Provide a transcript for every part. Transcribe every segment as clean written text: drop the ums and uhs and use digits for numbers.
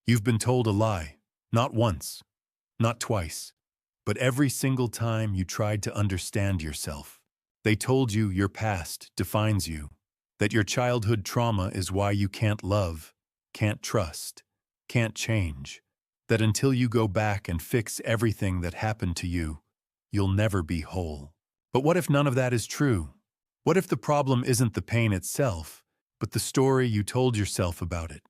You've been told a lie, not once, not twice, but every single time you tried to understand yourself. They told you your past defines you, that your childhood trauma is why you can't love, can't trust, can't change, that until you go back and fix everything that happened to you, you'll never be whole. But what if none of that is true? What if the problem isn't the pain itself, but the story you told yourself about it?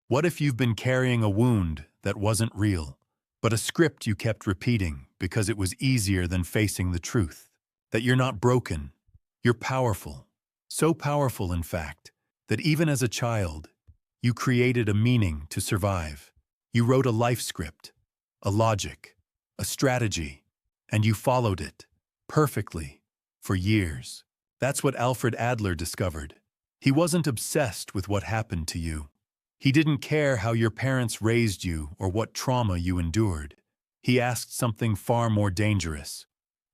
What if you've been carrying a wound that wasn't real, but a script you kept repeating because it was easier than facing the truth? That you're not broken, you're powerful. So powerful, in fact, that even as a child, you created a meaning to survive. You wrote a life script, a logic, a strategy, and you followed it perfectly for years. That's what Alfred Adler discovered. He wasn't obsessed with what happened to you. He didn't care how your parents raised you or what trauma you endured. He asked something far more dangerous.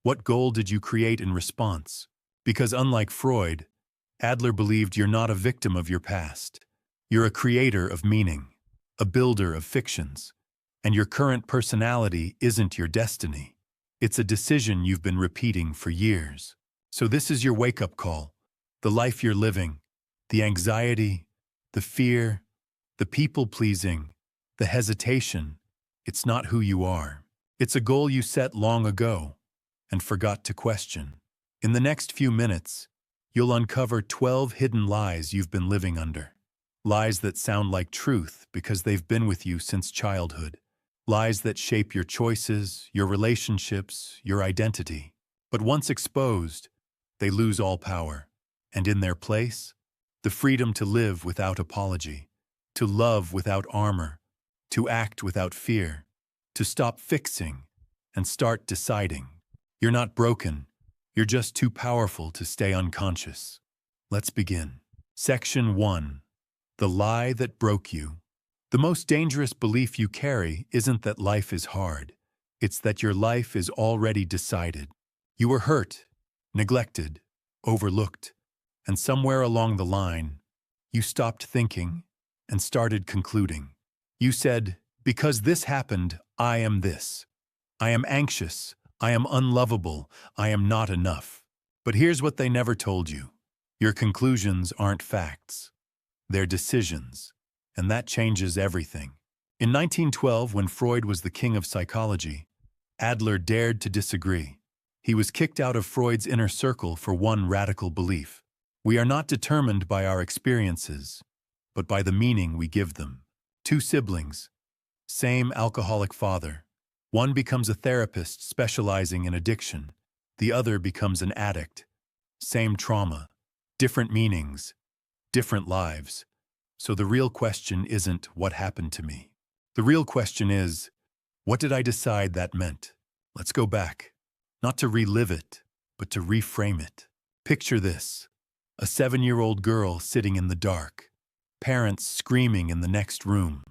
What goal did you create in response? Because unlike Freud, Adler believed you're not a victim of your past. You're a creator of meaning, a builder of fictions, and your current personality isn't your destiny. It's a decision you've been repeating for years. So this is your wake-up call, the life you're living, the anxiety, the fear, the people-pleasing, the hesitation. It's not who you are. It's a goal you set long ago and forgot to question. In the next few minutes, you'll uncover 12 hidden lies you've been living under. Lies that sound like truth because they've been with you since childhood. Lies that shape your choices, your relationships, your identity. But once exposed, they lose all power. And in their place, the freedom to live without apology, to love without armor, to act without fear, to stop fixing and start deciding. You're not broken. You're just too powerful to stay unconscious. Let's begin. Section 1. The lie that broke you. The most dangerous belief you carry isn't that life is hard. It's that your life is already decided. You were hurt, neglected, overlooked, and somewhere along the line, you stopped thinking and started concluding. You said, because this happened, I am this. I am anxious. I am unlovable. I am not enough. But here's what they never told you. Your conclusions aren't facts. They're decisions. And that changes everything. In 1912, when Freud was the king of psychology, Adler dared to disagree. He was kicked out of Freud's inner circle for one radical belief. We are not determined by our experiences, but by the meaning we give them. Two siblings, same alcoholic father. One becomes a therapist specializing in addiction. The other becomes an addict. Same trauma, different meanings, different lives. So the real question isn't what happened to me. The real question is, what did I decide that meant? Let's go back. Not to relive it, but to reframe it. Picture this. A 7-year-old girl sitting in the dark. Parents screaming in the next room.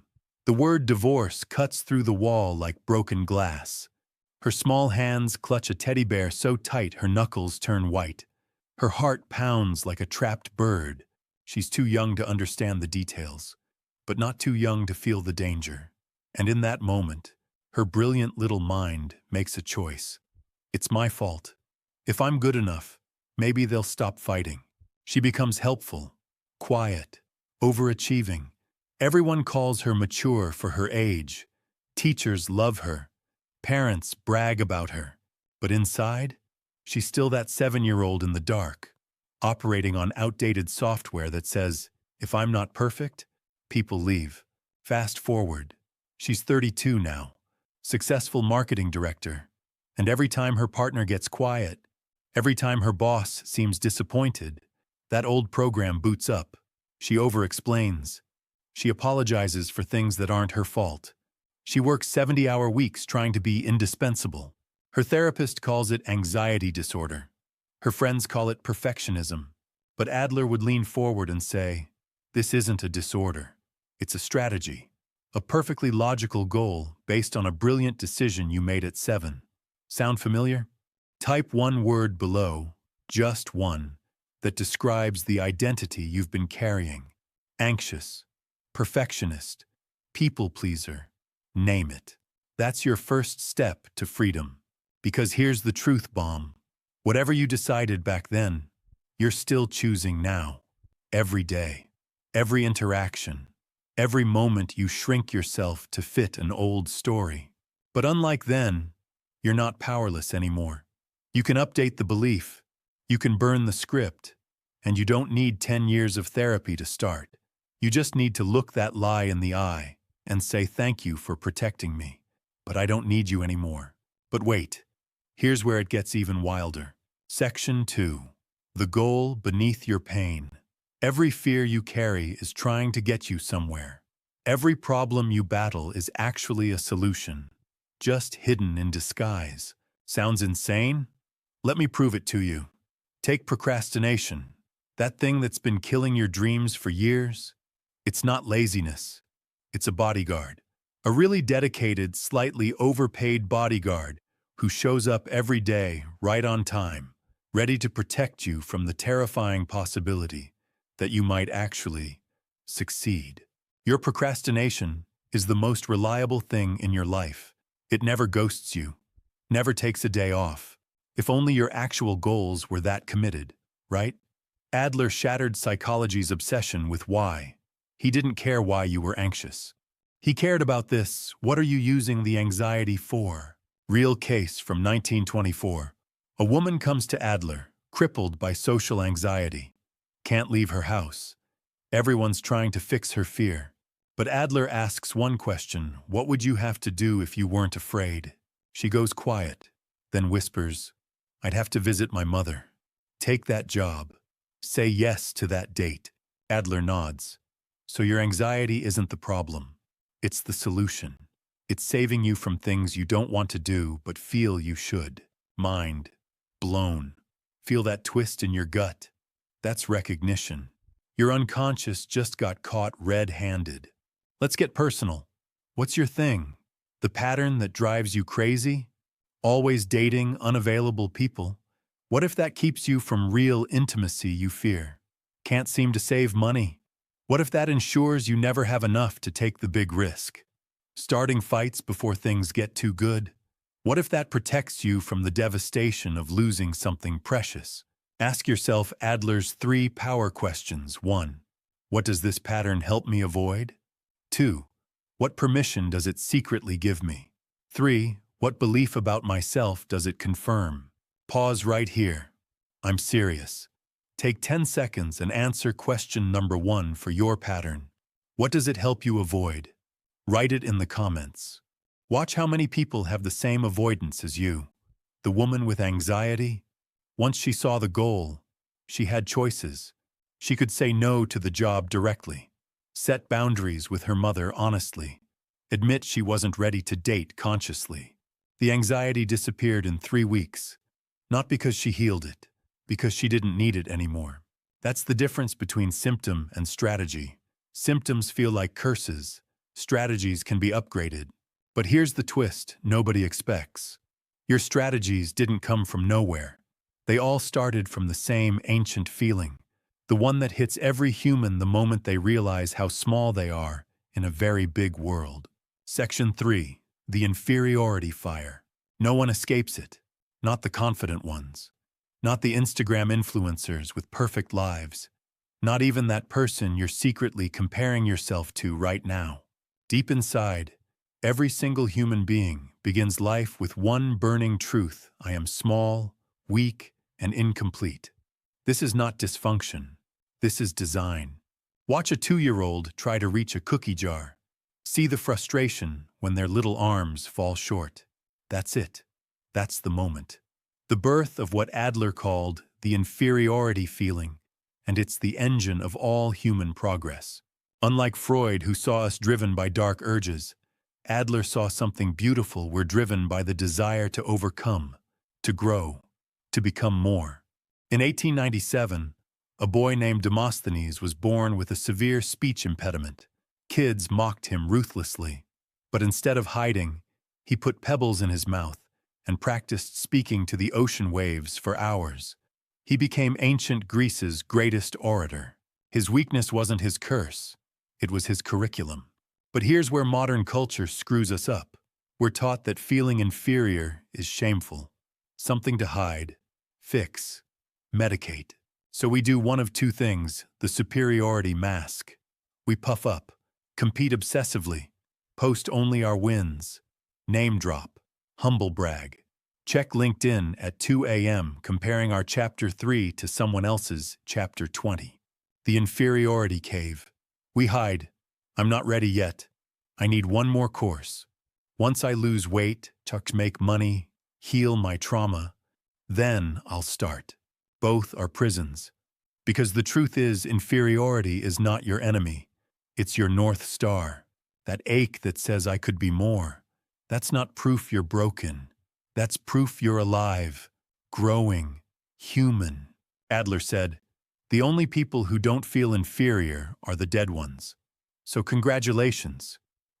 The word divorce cuts through the wall like broken glass. Her small hands clutch a teddy bear so tight her knuckles turn white. Her heart pounds like a trapped bird. She's too young to understand the details, but not too young to feel the danger. And in that moment, her brilliant little mind makes a choice. It's my fault. If I'm good enough, maybe they'll stop fighting. She becomes helpful, quiet, overachieving. Everyone calls her mature for her age. Teachers love her. Parents brag about her. But inside, she's still that 7-year-old in the dark, operating on outdated software that says, if I'm not perfect, people leave. Fast forward. She's 32 now, successful marketing director. And every time her partner gets quiet, every time her boss seems disappointed, that old program boots up. She over-explains. She apologizes for things that aren't her fault. She works 70-hour weeks trying to be indispensable. Her therapist calls it anxiety disorder. Her friends call it perfectionism. But Adler would lean forward and say, this isn't a disorder. It's a strategy. A perfectly logical goal based on a brilliant decision you made at 7. Sound familiar? Type one word below, just one, that describes the identity you've been carrying. Anxious, perfectionist, people pleaser, name it. That's your first step to freedom. Because here's the truth bomb. Whatever you decided back then, you're still choosing now. Every day, every interaction, every moment you shrink yourself to fit an old story. But unlike then, you're not powerless anymore. You can update the belief, you can burn the script, and you don't need 10 years of therapy to start. You just need to look that lie in the eye and say thank you for protecting me, but I don't need you anymore. But wait, here's where it gets even wilder. Section 2. The goal beneath your pain. Every fear you carry is trying to get you somewhere. Every problem you battle is actually a solution, just hidden in disguise. Sounds insane? Let me prove it to you. Take procrastination. That thing that's been killing your dreams for years. It's not laziness. It's a bodyguard. A really dedicated, slightly overpaid bodyguard who shows up every day, right on time, ready to protect you from the terrifying possibility that you might actually succeed. Your procrastination is the most reliable thing in your life. It never ghosts you, never takes a day off. If only your actual goals were that committed, right? Adler shattered psychology's obsession with why. He didn't care why you were anxious. He cared about this: what are you using the anxiety for? Real case from 1924. A woman comes to Adler, crippled by social anxiety. Can't leave her house. Everyone's trying to fix her fear. But Adler asks one question: what would you have to do if you weren't afraid? She goes quiet, then whispers, I'd have to visit my mother. Take that job. Say yes to that date. Adler nods. So your anxiety isn't the problem. It's the solution. It's saving you from things you don't want to do but feel you should. Mind blown. Feel that twist in your gut? That's recognition. Your unconscious just got caught red-handed. Let's get personal. What's your thing? The pattern that drives you crazy? Always dating unavailable people? What if that keeps you from real intimacy you fear? Can't seem to save money? What if that ensures you never have enough to take the big risk? Starting fights before things get too good? What if that protects you from the devastation of losing something precious? Ask yourself Adler's 3 power questions. 1. What does this pattern help me avoid? 2. What permission does it secretly give me? 3. What belief about myself does it confirm? Pause right here. I'm serious. Take 10 seconds and answer question number 1 for your pattern. What does it help you avoid? Write it in the comments. Watch how many people have the same avoidance as you. The woman with anxiety? Once she saw the goal, she had choices. She could say no to the job directly, set boundaries with her mother honestly, admit she wasn't ready to date consciously. The anxiety disappeared in 3 weeks, not because she healed it, because she didn't need it anymore. That's the difference between symptom and strategy. Symptoms feel like curses. Strategies can be upgraded. But here's the twist nobody expects. Your strategies didn't come from nowhere. They all started from the same ancient feeling, the one that hits every human the moment they realize how small they are in a very big world. Section 3. The inferiority fire. No one escapes it, not the confident ones, not the Instagram influencers with perfect lives, not even that person you're secretly comparing yourself to right now. Deep inside, every single human being begins life with one burning truth: I am small, weak, and incomplete. This is not dysfunction. This is design. Watch a 2-year-old try to reach a cookie jar. See the frustration when their little arms fall short. That's it. That's the moment. The birth of what Adler called the inferiority feeling, and it's the engine of all human progress. Unlike Freud, who saw us driven by dark urges, Adler saw something beautiful. We're driven by the desire to overcome, to grow, to become more. In 1897, a boy named Demosthenes was born with a severe speech impediment. Kids mocked him ruthlessly, but instead of hiding, he put pebbles in his mouth and practiced speaking to the ocean waves for hours. He became ancient Greece's greatest orator. His weakness wasn't his curse, it was his curriculum. But here's where modern culture screws us up. We're taught that feeling inferior is shameful, something to hide, fix, medicate. So we do one of two things, the superiority mask. We puff up, compete obsessively, post only our wins, name drop, humble brag. Check LinkedIn at 2 a.m. comparing our Chapter 3 to someone else's Chapter 20. The inferiority cave. We hide. I'm not ready yet. I need one more course. Once I lose weight, make money, heal my trauma, then I'll start. Both are prisons. Because the truth is, inferiority is not your enemy. It's your North Star. That ache that says I could be more. That's not proof you're broken. That's proof you're alive, growing, human. Adler said, "The only people who don't feel inferior are the dead ones." So congratulations.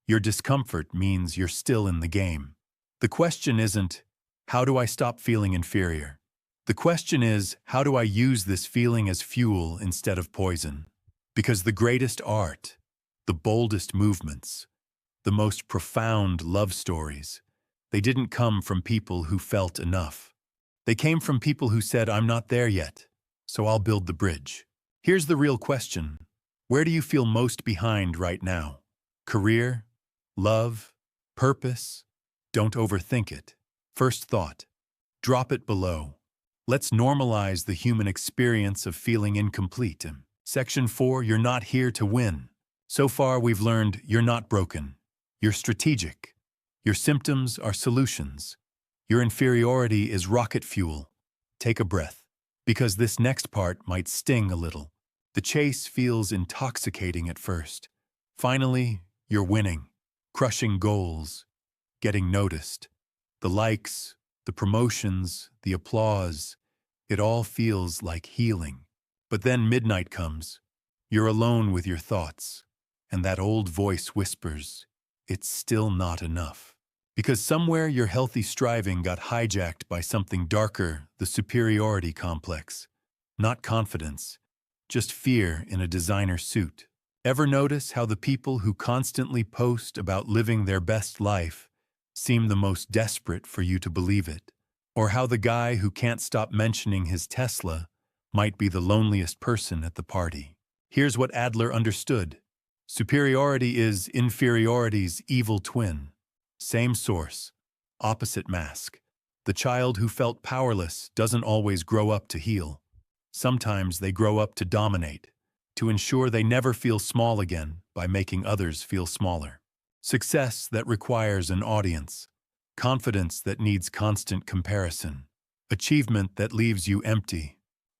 Your discomfort means you're still in the game. The question isn't, how do I stop feeling inferior? The question is, how do I use this feeling as fuel instead of poison? Because the greatest art, the boldest movements, the most profound love stories, they didn't come from people who felt enough. They came from people who said, I'm not there yet, so I'll build the bridge. Here's the real question. Where do you feel most behind right now? Career? Love? Purpose? Don't overthink it. First thought. Drop it below. Let's normalize the human experience of feeling incomplete. Section 4, you're not here to win. So far, we've learned you're not broken. You're strategic. Your symptoms are solutions. Your inferiority is rocket fuel. Take a breath, because this next part might sting a little. The chase feels intoxicating at first. Finally, you're winning, crushing goals, getting noticed. The likes, the promotions, the applause, it all feels like healing. But then midnight comes. You're alone with your thoughts, and that old voice whispers, it's still not enough. Because somewhere your healthy striving got hijacked by something darker, the superiority complex. Not confidence, just fear in a designer suit. Ever notice how the people who constantly post about living their best life seem the most desperate for you to believe it? Or how the guy who can't stop mentioning his Tesla might be the loneliest person at the party? Here's what Adler understood. Superiority is inferiority's evil twin. Same source, opposite mask. The child who felt powerless doesn't always grow up to heal. Sometimes they grow up to dominate, to ensure they never feel small again by making others feel smaller. Success that requires an audience. Confidence that needs constant comparison. Achievement that leaves you empty.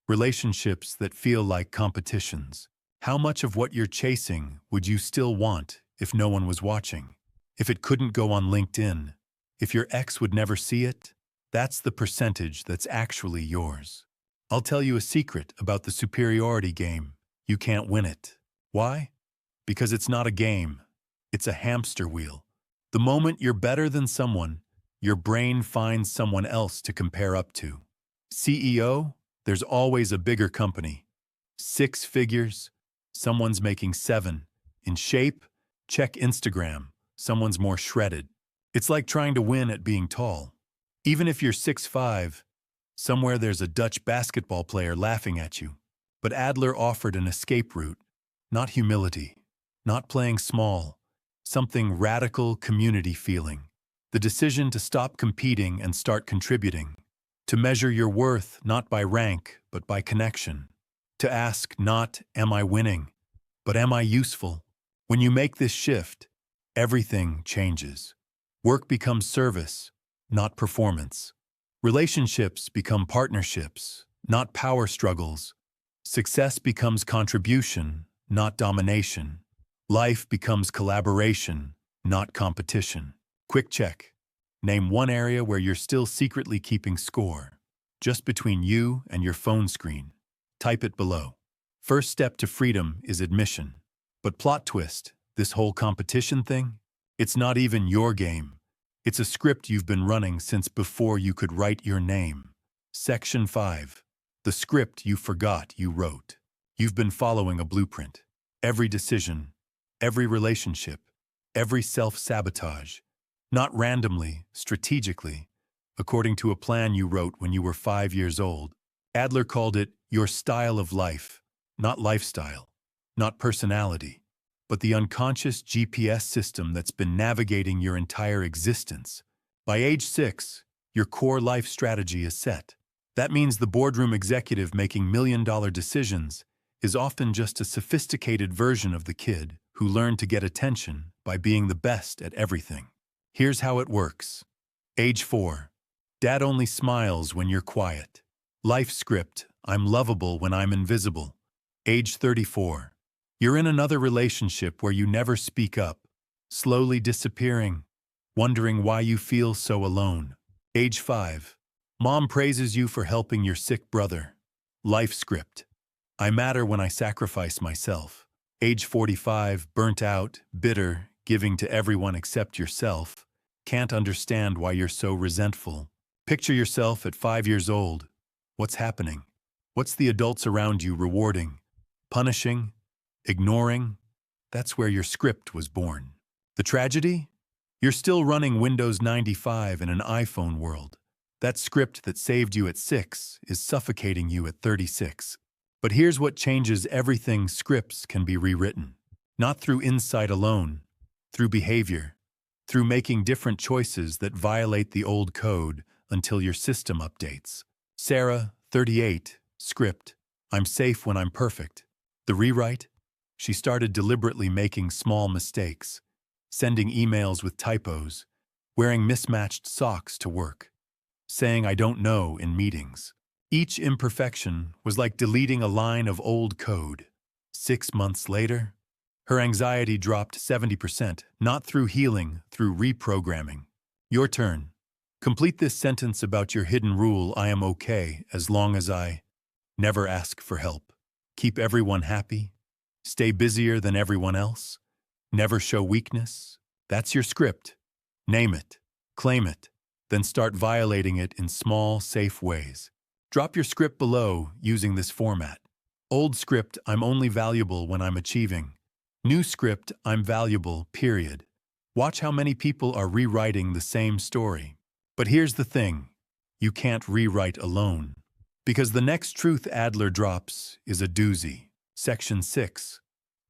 Relationships that feel like competitions. How much of what you're chasing would you still want if no one was watching? If it couldn't go on LinkedIn? If your ex would never see it? That's the percentage that's actually yours. I'll tell you a secret about the superiority game. You can't win it. Why? Because it's not a game. It's a hamster wheel. The moment you're better than someone, your brain finds someone else to compare up to. CEO? There's always a bigger company. 6 figures? Someone's making 7. In shape? Check Instagram. Someone's more shredded. It's like trying to win at being tall. Even if you're 6'5", somewhere there's a Dutch basketball player laughing at you. But Adler offered an escape route. Not humility. Not playing small. Something radical, community feeling. The decision to stop competing and start contributing. To measure your worth not by rank, but by connection. To ask not, am I winning, but am I useful? When you make this shift, everything changes. Work becomes service, not performance. Relationships become partnerships, not power struggles. Success becomes contribution, not domination. Life becomes collaboration, not competition. Quick check. Name one area where you're still secretly keeping score, just between you and your phone screen. Type it below. First step to freedom is admission. But plot twist, this whole competition thing? It's not even your game. It's a script you've been running since before you could write your name. Section 5. The script you forgot you wrote. You've been following a blueprint. Every decision, every relationship, every self-sabotage, not randomly, strategically, according to a plan you wrote when you were 5 years old. Adler called it your style of life, not lifestyle, not personality, but the unconscious GPS system that's been navigating your entire existence. By age 6, your core life strategy is set. That means the boardroom executive making million-dollar decisions is often just a sophisticated version of the kid who learned to get attention by being the best at everything. Here's how it works. Age 4. Dad only smiles when you're quiet. Life script, I'm lovable when I'm invisible. Age 34. You're in another relationship where you never speak up, slowly disappearing, wondering why you feel so alone. Age 5. Mom praises you for helping your sick brother. Life script. I matter when I sacrifice myself. Age 45, burnt out, bitter, giving to everyone except yourself. Can't understand why you're so resentful. Picture yourself at 5 years old. What's happening? What's the adults around you rewarding? Punishing? Ignoring? That's where your script was born. The tragedy? You're still running Windows 95 in an iPhone world. That script that saved you at 6 is suffocating you at 36. But here's what changes everything: scripts can be rewritten. Not through insight alone, through behavior, through making different choices that violate the old code until your system updates. Sarah, 38, script, I'm safe when I'm perfect. The rewrite? She started deliberately making small mistakes, sending emails with typos, wearing mismatched socks to work, saying I don't know in meetings. Each imperfection was like deleting a line of old code. 6 months later, her anxiety dropped 70%, not through healing, through reprogramming. Your turn. Complete this sentence about your hidden rule: I am okay as long as I never ask for help. Keep everyone happy. Stay busier than everyone else. Never show weakness. That's your script. Name it. Claim it. Then start violating it in small, safe ways. Drop your script below using this format. Old script, I'm only valuable when I'm achieving. New script, I'm valuable, period. Watch how many people are rewriting the same story. But here's the thing. You can't rewrite alone. Because the next truth Adler drops is a doozy. Section 6.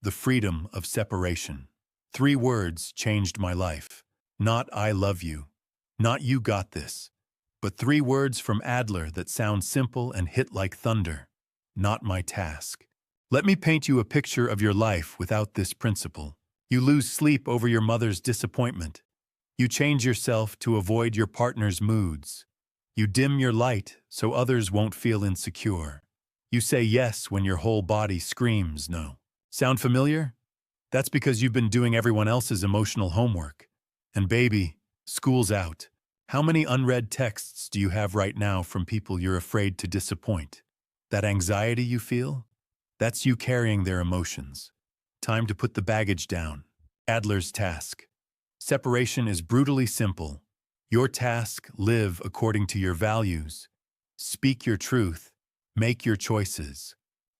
The freedom of separation. 3 words changed my life. Not I love you. Not you got this. But 3 words from Adler that sound simple and hit like thunder. Not my task. Let me paint you a picture of your life without this principle. You lose sleep over your mother's disappointment. You change yourself to avoid your partner's moods. You dim your light so others won't feel insecure. You say yes when your whole body screams no. Sound familiar? That's because you've been doing everyone else's emotional homework. And baby, school's out. How many unread texts do you have right now from people you're afraid to disappoint? That anxiety you feel? That's you carrying their emotions. Time to put the baggage down. Adler's task. Separation is brutally simple. Your task: live according to your values. Speak your truth. Make your choices.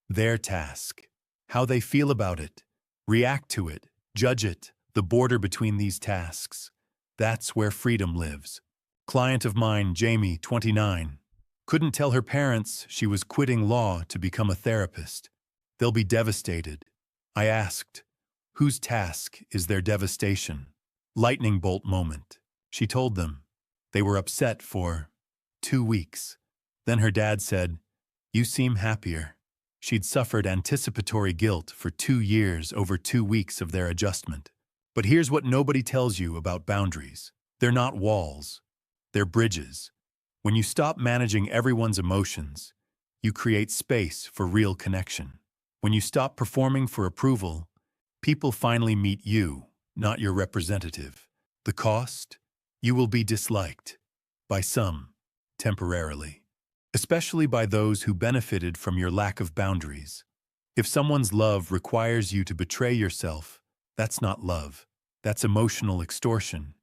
Their task: how they feel about it. React to it. Judge it. The border between these tasks. That's where freedom lives. Client of mine, Jamie, 29, couldn't tell her parents she was quitting law to become a therapist. They'll be devastated. I asked, whose task is their devastation? Lightning bolt moment. She told them. They were upset for 2 weeks. Then her dad said, you seem happier. She'd suffered anticipatory guilt for 2 years over 2 weeks of their adjustment. But here's what nobody tells you about boundaries. They're not walls. They're bridges. When you stop managing everyone's emotions, you create space for real connection. When you stop performing for approval, people finally meet you, not your representative. The cost? You will be disliked. By some, temporarily. Especially by those who benefited from your lack of boundaries. If someone's love requires you to betray yourself, that's not love. That's emotional extortion.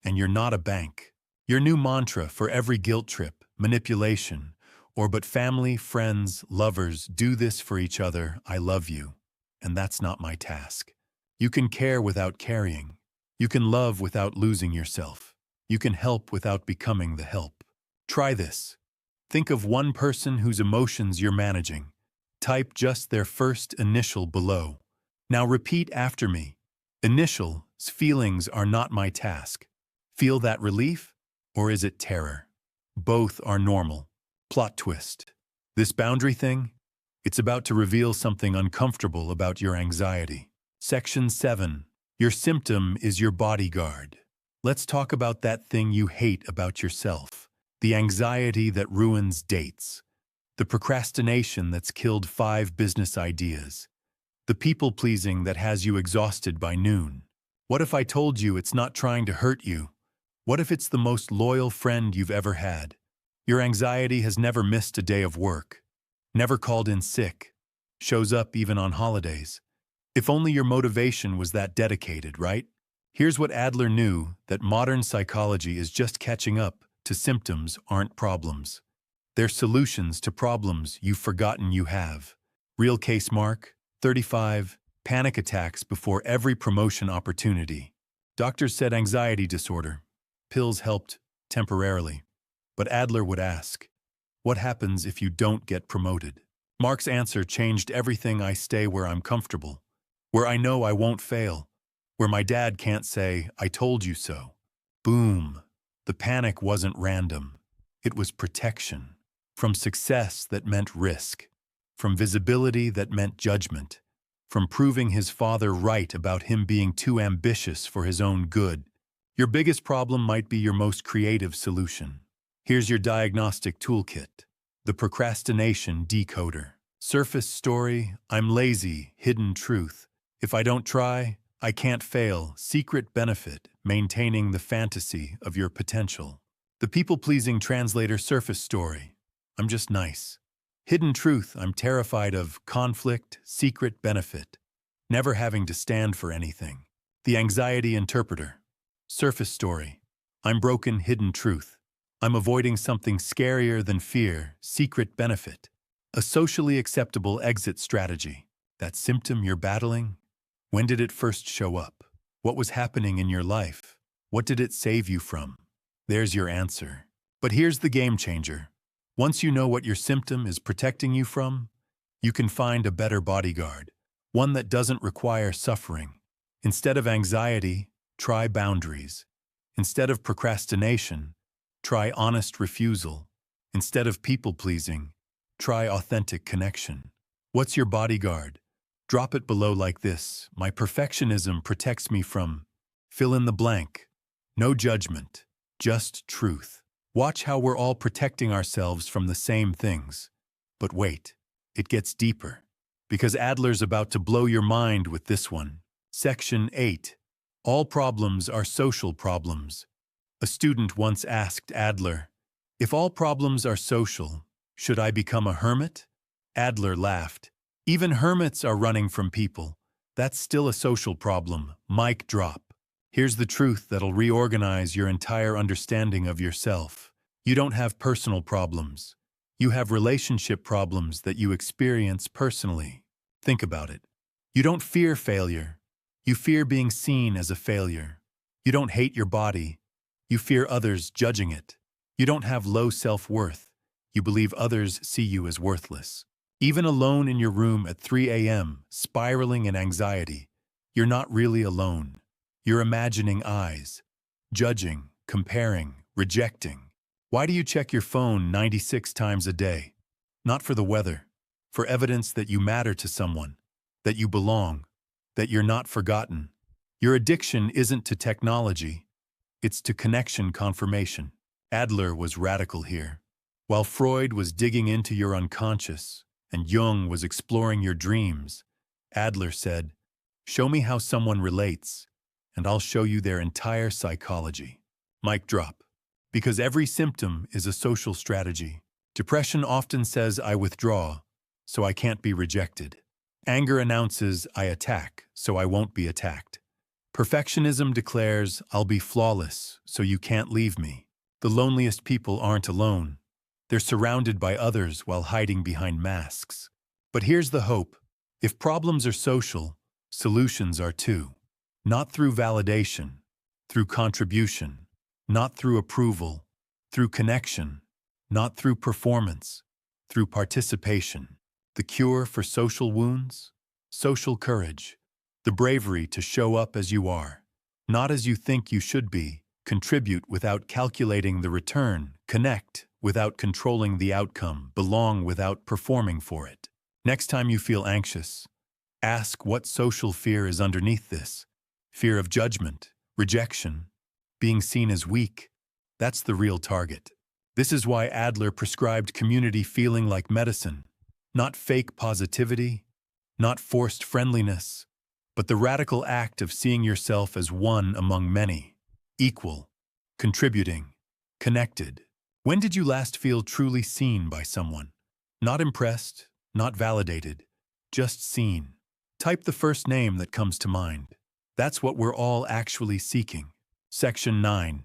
And you're not a bank. Your new mantra for every guilt trip, manipulation, or but family, friends, lovers, do this for each other, I love you. And that's not my task. You can care without carrying. You can love without losing yourself. You can help without becoming the help. Try this. Think of one person whose emotions you're managing. Type just their first initial below. Now repeat after me. Initials, feelings are not my task. Feel that relief? Or is it terror? Both are normal. Plot twist. This boundary thing? It's about to reveal something uncomfortable about your anxiety. Section 7. Your symptom is your bodyguard. Let's talk about that thing you hate about yourself. The anxiety that ruins dates. The procrastination that's killed 5 business ideas. The people-pleasing that has you exhausted by noon. What if I told you it's not trying to hurt you? What if it's the most loyal friend you've ever had? Your anxiety has never missed a day of work. Never called in sick. Shows up even on holidays. If only your motivation was that dedicated, right? Here's what Adler knew, that modern psychology is just catching up to symptoms aren't problems. They're solutions to problems you've forgotten you have. Real case mark, 35, panic attacks before every promotion opportunity. Doctors said anxiety disorder. Pills helped, temporarily. But Adler would ask, what happens if you don't get promoted? Mark's answer changed everything. I stay where I'm comfortable, where I know I won't fail, where my dad can't say, I told you so. Boom. The panic wasn't random. It was protection. From success that meant risk. From visibility that meant judgment. From proving his father right about him being too ambitious for his own good. Your biggest problem might be your most creative solution. Here's your diagnostic toolkit. The Procrastination Decoder. Surface story, I'm lazy, hidden truth. If I don't try, I can't fail. Secret benefit, maintaining the fantasy of your potential. The people-pleasing translator. Surface story, I'm just nice. Hidden truth, I'm terrified of conflict. Secret benefit, never having to stand for anything. The anxiety interpreter. Surface story, I'm broken. Hidden truth, I'm avoiding something scarier than fear. Secret benefit, a socially acceptable exit strategy. That symptom you're battling? When did it first show up? What was happening in your life? What did it save you from? There's your answer. But here's the game changer. Once you know what your symptom is protecting you from, you can find a better bodyguard, one that doesn't require suffering. Instead of anxiety, try boundaries. Instead of procrastination, try honest refusal. Instead of people-pleasing, try authentic connection. What's your bodyguard? Drop it below like this. My perfectionism protects me from... Fill in the blank. No judgment, just truth. Watch how we're all protecting ourselves from the same things. But wait, it gets deeper. Because Adler's about to blow your mind with this one. Section 8. All problems are social problems. A student once asked Adler, if all problems are social, should I become a hermit? Adler laughed. Even hermits are running from people. That's still a social problem. Mic drop. Here's the truth that'll reorganize your entire understanding of yourself. You don't have personal problems. You have relationship problems that you experience personally. Think about it. You don't fear failure. You fear being seen as a failure. You don't hate your body. You fear others judging it. You don't have low self-worth. You believe others see you as worthless. Even alone in your room at 3 a.m., spiraling in anxiety, you're not really alone. You're imagining eyes, judging, comparing, rejecting. Why do you check your phone 96 times a day? Not for the weather, for evidence that you matter to someone, that you belong, that you're not forgotten. Your addiction isn't to technology, it's to connection confirmation. Adler was radical here. While Freud was digging into your unconscious and Jung was exploring your dreams, Adler said, show me how someone relates, and I'll show you their entire psychology. Mic drop. Because every symptom is a social strategy. Depression often says, I withdraw, so I can't be rejected. Anger announces, I attack, so I won't be attacked. Perfectionism declares, I'll be flawless, so you can't leave me. The loneliest people aren't alone. They're surrounded by others while hiding behind masks. But here's the hope. If problems are social, solutions are too. Not through validation, through contribution, not through approval, through connection, not through performance, through participation. The cure for social wounds? Social courage. The bravery to show up as you are, not as you think you should be, contribute without calculating the return, connect without controlling the outcome, belong without performing for it. Next time you feel anxious, ask what social fear is underneath this. Fear of judgment, rejection, being seen as weak. That's the real target. This is why Adler prescribed community feeling like medicine, not fake positivity, not forced friendliness, but the radical act of seeing yourself as one among many, equal, contributing, connected. When did you last feel truly seen by someone? Not impressed, not validated, just seen. Type the first name that comes to mind. That's what we're all actually seeking. Section 9.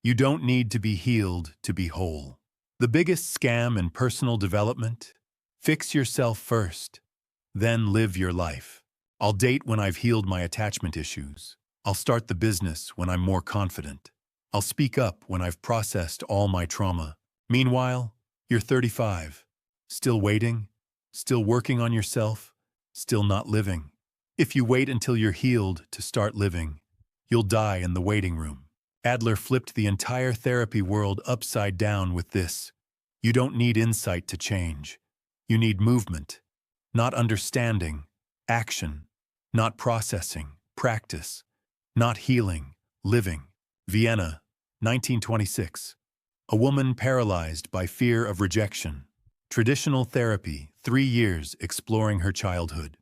You don't need to be healed to be whole. The biggest scam in personal development? Fix yourself first, then live your life. I'll date when I've healed my attachment issues. I'll start the business when I'm more confident. I'll speak up when I've processed all my trauma. Meanwhile, you're 35. Still waiting? Still working on yourself? Still not living? If you wait until you're healed to start living, you'll die in the waiting room. Adler flipped the entire therapy world upside down with this. You don't need insight to change. You need movement, not understanding, action, not processing, practice, not healing, living. Vienna, 1926. A woman paralyzed by fear of rejection. Traditional therapy, 3 years exploring her childhood.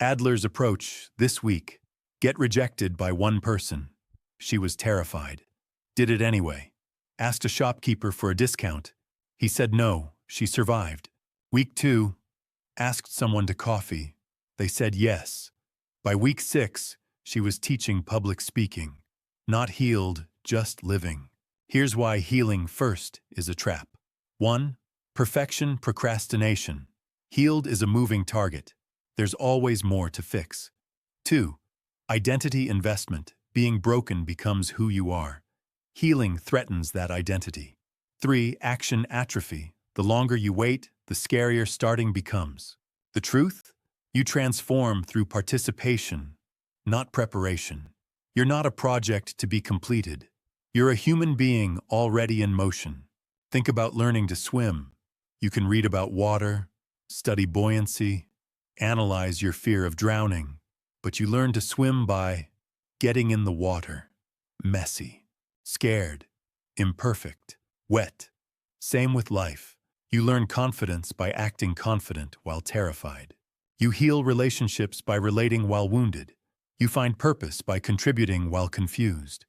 Adler's approach this week: get rejected by one person. She was terrified. Did it anyway. Asked a shopkeeper for a discount. He said no. She survived. Week 2, asked someone to coffee. They said yes. By week 6, she was teaching public speaking. Not healed, just living. Here's why healing first is a trap. 1. Perfection, procrastination. Healed is a moving target. There's always more to fix. 2. Identity investment. Being broken becomes who you are. Healing threatens that identity. 3. Action atrophy. The longer you wait, the scarier starting becomes. The truth? You transform through participation, not preparation. You're not a project to be completed. You're a human being already in motion. Think about learning to swim. You can read about water, study buoyancy, analyze your fear of drowning, but you learn to swim by getting in the water. Messy, scared, imperfect, wet. Same with life. You learn confidence by acting confident while terrified. You heal relationships by relating while wounded. You find purpose by contributing while confused.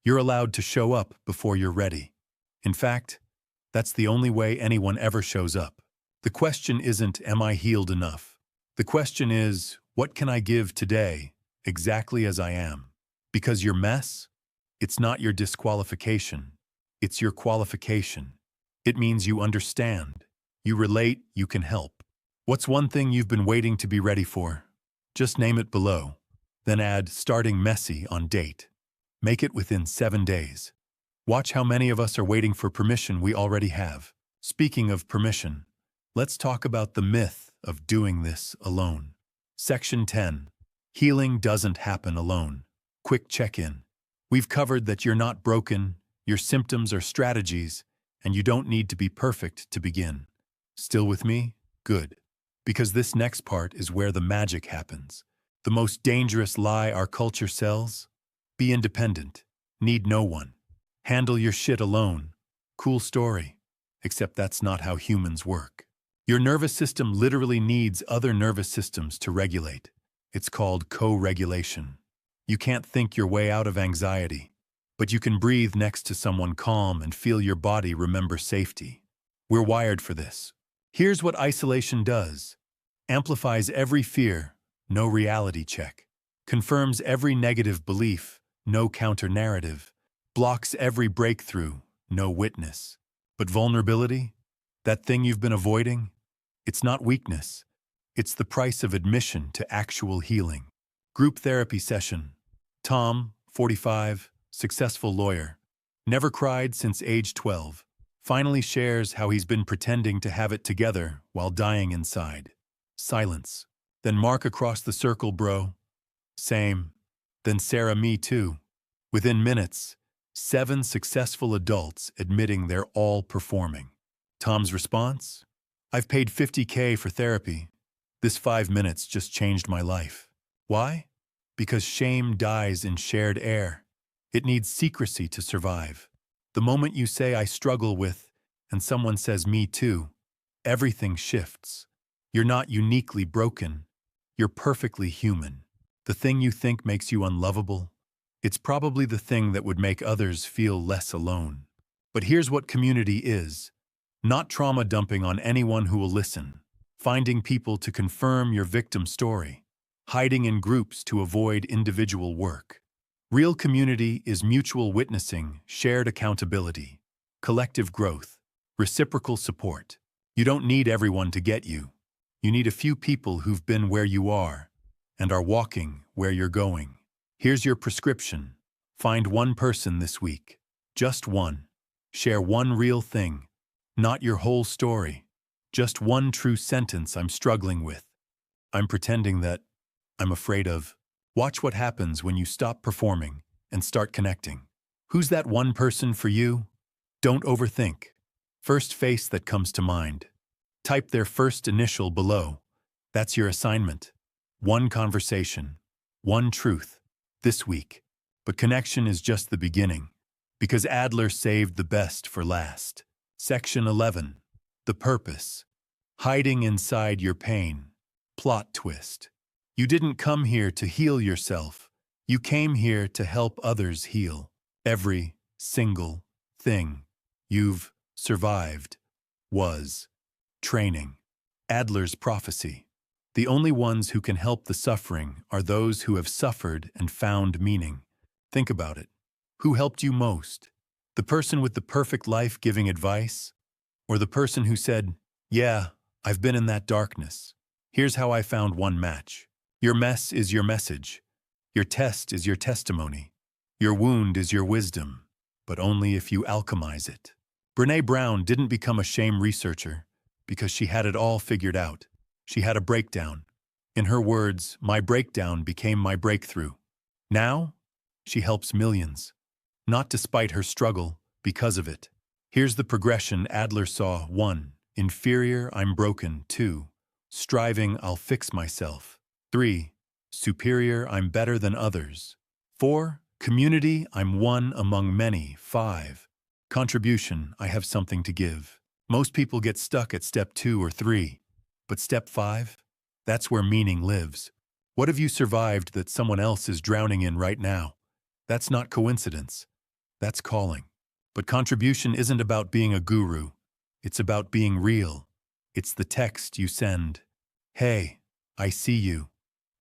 You're allowed to show up before you're ready. In fact, that's the only way anyone ever shows up. The question isn't, am I healed enough? The question is, what can I give today, exactly as I am? Because your mess, it's not your disqualification. It's your qualification. It means you understand, you relate, you can help. What's one thing you've been waiting to be ready for? Just name it below. Then add starting messy on date. Make it within 7 days. Watch how many of us are waiting for permission we already have. Speaking of permission, let's talk about the myth of doing this alone. Section 10. Healing doesn't happen alone. Quick check-in. We've covered that you're not broken, your symptoms are strategies, and you don't need to be perfect to begin. Still with me? Good. Because this next part is where the magic happens. The most dangerous lie our culture sells? Be independent. Need no one. Handle your shit alone. Cool story. Except that's not how humans work. Your nervous system literally needs other nervous systems to regulate. It's called co-regulation. You can't think your way out of anxiety, but you can breathe next to someone calm and feel your body remember safety. We're wired for this. Here's what isolation does. Amplifies every fear, no reality check. Confirms every negative belief, no counter-narrative. Blocks every breakthrough, no witness. But vulnerability? That thing you've been avoiding? It's not weakness. It's the price of admission to actual healing. Group therapy session. Tom, 45, successful lawyer, never cried since age 12, finally shares how he's been pretending to have it together while dying inside. Silence. Then Mark across the circle, bro. Same. Then Sarah, me too. Within minutes, 7 successful adults admitting they're all performing. Tom's response? I've paid $50K for therapy. This 5 minutes just changed my life. Why? Because shame dies in shared air. It needs secrecy to survive. The moment you say I struggle with, and someone says me too, everything shifts. You're not uniquely broken. You're perfectly human. The thing you think makes you unlovable, it's probably the thing that would make others feel less alone. But here's what community is. Not trauma dumping on anyone who will listen. Finding people to confirm your victim story. Hiding in groups to avoid individual work. Real community is mutual witnessing, shared accountability, collective growth, reciprocal support. You don't need everyone to get you. You need a few people who've been where you are and are walking where you're going. Here's your prescription. Find one person this week. Just one. Share one real thing. Not your whole story. Just one true sentence I'm struggling with. I'm pretending that I'm afraid of. Watch what happens when you stop performing and start connecting. Who's that one person for you? Don't overthink. First face that comes to mind. Type their first initial below. That's your assignment. One conversation. One truth. This week. But connection is just the beginning. Because Adler saved the best for last. Section 11. The purpose. Hiding inside your pain. Plot twist. You didn't come here to heal yourself. You came here to help others heal. Every single thing you've survived was training. Adler's prophecy. The only ones who can help the suffering are those who have suffered and found meaning. Think about it. Who helped you most? The person with the perfect life giving advice? Or the person who said, yeah, I've been in that darkness. Here's how I found one match. Your mess is your message. Your test is your testimony. Your wound is your wisdom, but only if you alchemize it. Brené Brown didn't become a shame researcher because she had it all figured out. She had a breakdown. In her words, my breakdown became my breakthrough. Now, she helps millions. Not despite her struggle, because of it. Here's the progression Adler saw. 1. Inferior, I'm broken. 2. Striving, I'll fix myself. 3. Superior, I'm better than others. 4. Community, I'm one among many. 5. Contribution, I have something to give. Most people get stuck at step 2 or 3. But step 5? That's where meaning lives. What have you survived that someone else is drowning in right now? That's not coincidence. That's calling. But contribution isn't about being a guru. It's about being real. It's the text you send. Hey, I see you.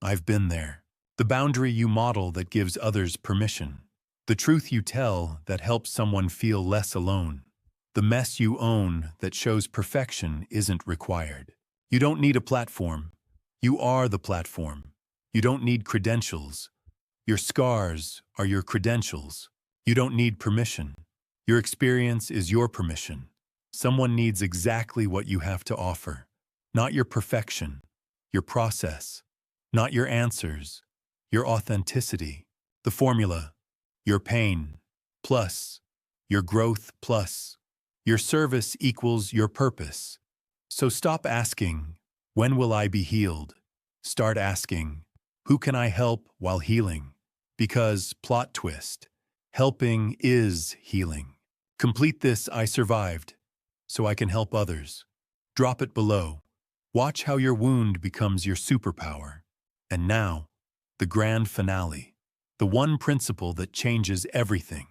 I've been there. The boundary you model that gives others permission. The truth you tell that helps someone feel less alone. The mess you own that shows perfection isn't required. You don't need a platform. You are the platform. You don't need credentials. Your scars are your credentials. You don't need permission. Your experience is your permission. Someone needs exactly what you have to offer. Not your perfection, your process. Not your answers, your authenticity. The formula, your pain, plus your growth, plus your service equals your purpose. So stop asking, when will I be healed? Start asking, who can I help while healing? Because, plot twist, helping is healing. Complete this I survived, so I can help others. Drop it below. Watch how your wound becomes your superpower. And now, the grand finale. The one principle that changes everything.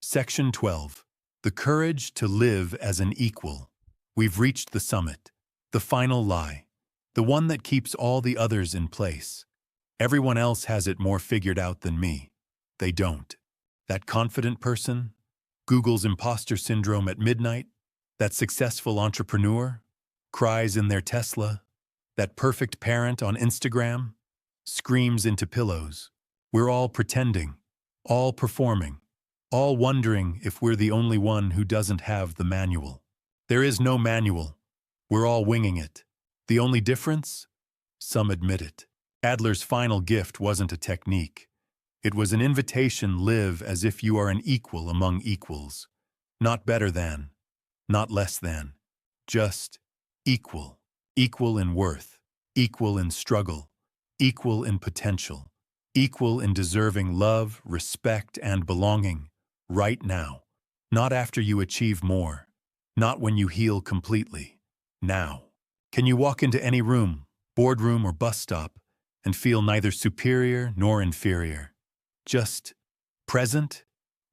Section 12. The courage to live as an equal. We've reached the summit. The final lie. The one that keeps all the others in place. Everyone else has it more figured out than me. They don't. That confident person? Google's imposter syndrome at midnight? That successful entrepreneur? Cries in their Tesla? That perfect parent on Instagram? Screams into pillows. We're all pretending, all performing. all wondering if we're the only one who doesn't have the manual. There is no manual. We're all winging it. The only difference? Some admit it. Adler's final gift wasn't a technique. It was an invitation: live as if you are an equal among equals. Not better than, not less than, just equal. Equal in worth, equal in struggle, equal in potential, equal in deserving love, respect, and belonging, right now. Not after you achieve more, not when you heal completely. Now. Can you walk into any room, boardroom or bus stop, and feel neither superior nor inferior? Just present?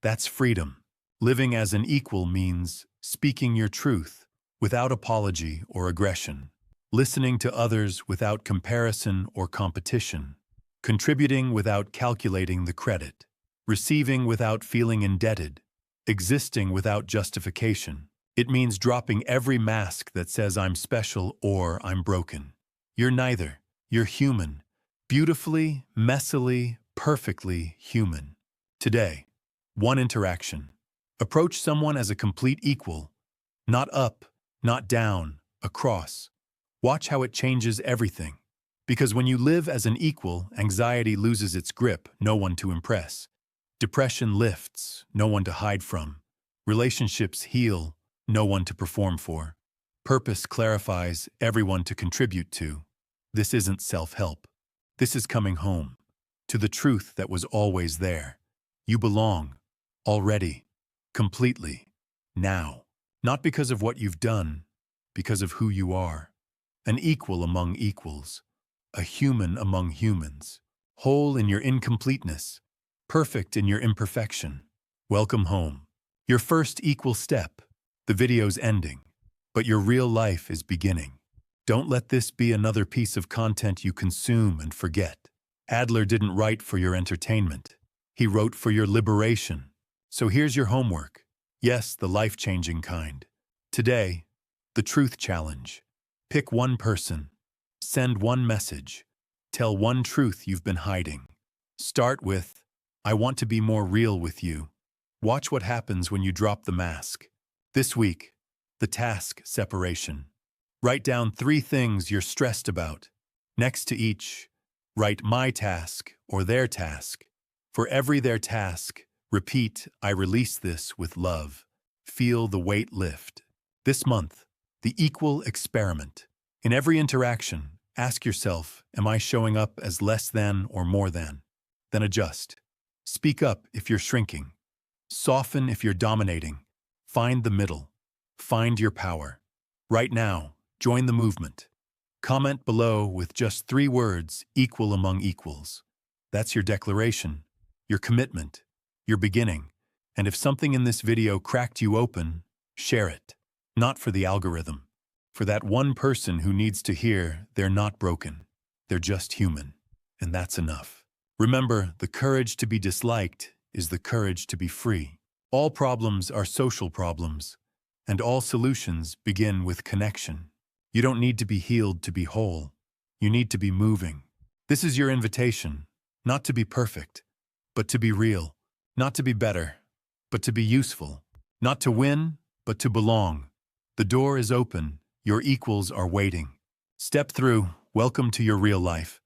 That's freedom. Living as an equal means speaking your truth without apology or aggression, listening to others without comparison or competition, contributing without calculating the credit, receiving without feeling indebted, existing without justification. It means dropping every mask that says I'm special or I'm broken. You're neither. You're human. Beautifully, messily, perfectly human. Today, one interaction. Approach someone as a complete equal. Not up, not down, across. Watch how it changes everything. Because when you live as an equal, anxiety loses its grip, no one to impress. Depression lifts, no one to hide from. Relationships heal, no one to perform for. Purpose clarifies, everyone to contribute to. This isn't self-help. This is coming home, to the truth that was always there. You belong, already, completely, now. Not because of what you've done, because of who you are. An equal among equals, a human among humans, whole in your incompleteness, perfect in your imperfection. Welcome home. Your first equal step. The video's ending, but your real life is beginning. Don't let this be another piece of content you consume and forget. Adler didn't write for your entertainment. He wrote for your liberation. So here's your homework. Yes, the life-changing kind. Today, the truth challenge. Pick one person. Send one message. Tell one truth you've been hiding. Start with, I want to be more real with you. Watch what happens when you drop the mask. This week, the task: separation. Write down 3 things you're stressed about. Next to each, write my task or their task. For every their task, repeat, I release this with love. Feel the weight lift. This month, the equal experiment. In every interaction, ask yourself, am I showing up as less than or more than? Then adjust. Speak up if you're shrinking. Soften if you're dominating. Find the middle. Find your power. Right now, join the movement. Comment below with just 3 words, equal among equals. That's your declaration, your commitment, your beginning. And if something in this video cracked you open, share it. Not for the algorithm. For that one person who needs to hear they're not broken. They're just human. And that's enough. Remember, the courage to be disliked is the courage to be free. All problems are social problems, and all solutions begin with connection. You don't need to be healed to be whole. You need to be moving. This is your invitation, not to be perfect, but to be real. Not to be better, but to be useful. Not to win, but to belong. The door is open. Your equals are waiting. Step through. Welcome to your real life.